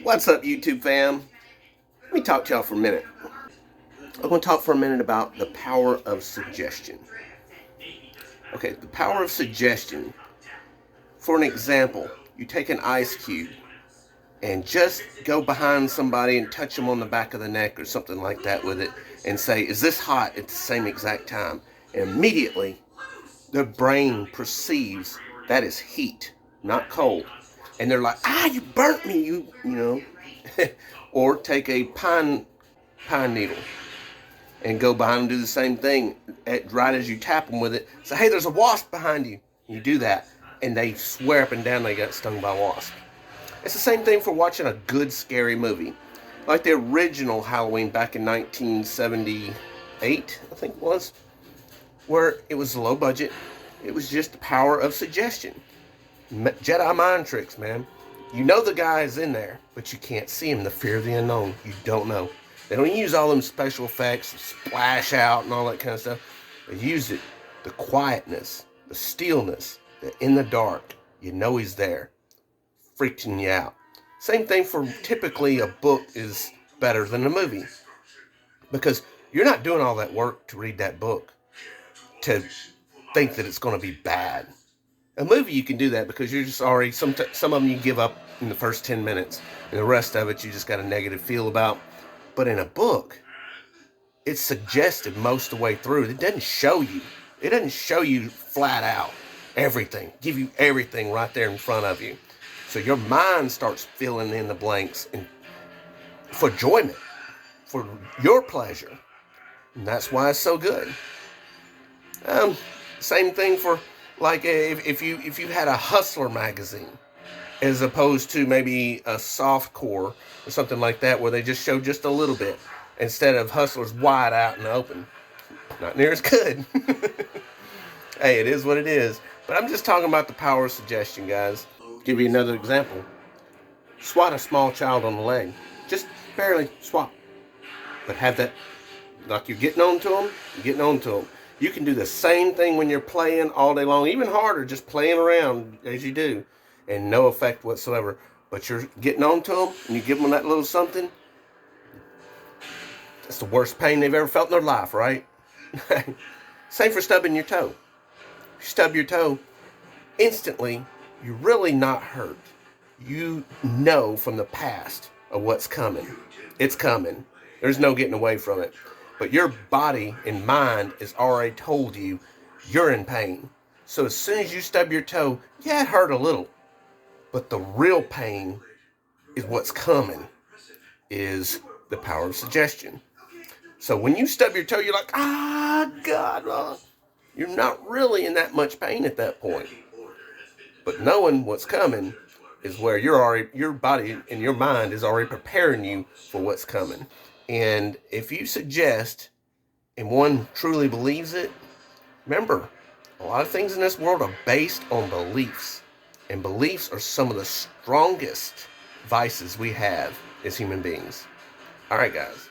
What's up, YouTube fam? Let me talk to y'all for a minute. I'm going to talk for a minute about the power of suggestion. Okay, the power of suggestion. For an example, you take an ice cube and just go behind somebody and touch them on the back of the neck or something like that with it and say, is this hot at the same exact time? And immediately, their brain perceives that is heat, not cold. And they're like, you burnt me, you know. Or take a pine needle and go behind and do the same thing right as you tap them with it. Say, hey, there's a wasp behind you. You do that, and they swear up and down they got stung by a wasp. It's the same thing for watching a good scary movie. Like the original Halloween back in 1978, I think it was, where it was low budget. It was just the power of suggestion. Jedi mind tricks, man. You know the guy is in there, but you can't see him. The fear of the unknown. You don't know. They don't use all them special effects, splash out and all that kind of stuff. They use it, the quietness, the stillness, the in the dark. You know he's there, freaking you out. Same thing for typically a book is better than a movie. Because you're not doing all that work to read that book to think that it's going to be bad. A movie, you can do that because you're just already, some of them you give up in the first 10 minutes, and the rest of it you just got a negative feel about. But in a book, it's suggested most of the way through. It doesn't show you. It doesn't show you flat out everything, give you everything right there in front of you. So your mind starts filling in the blanks and for enjoyment, for your pleasure. And that's why it's so good. Same thing for, like, if you had a Hustler magazine, as opposed to maybe a softcore or something like that, where they just show just a little bit instead of Hustlers wide out and open. Not near as good. Hey, it is what it is. But I'm just talking about the power of suggestion, guys. Give you another example. Swat a small child on the leg. Just barely swat. But have that, like you're getting on to them, you're getting on to them. You can do the same thing when you're playing all day long, even harder, just playing around as you do, and no effect whatsoever. But you're getting on to them, and you give them that little something. That's the worst pain they've ever felt in their life, right? Same for stubbing your toe. If you stub your toe, instantly, you're really not hurt. You know from the past of what's coming. It's coming. There's no getting away from it. But your body and mind has already told you you're in pain. So as soon as you stub your toe, yeah, it hurt a little. But the real pain is what's coming, is the power of suggestion. So when you stub your toe, you're like, God, you're not really in that much pain at that point. But knowing what's coming is where your body and your mind is already preparing you for what's coming. And if you suggest and one truly believes it, remember, a lot of things in this world are based on beliefs. And beliefs are some of the strongest vices we have as human beings. All right, guys.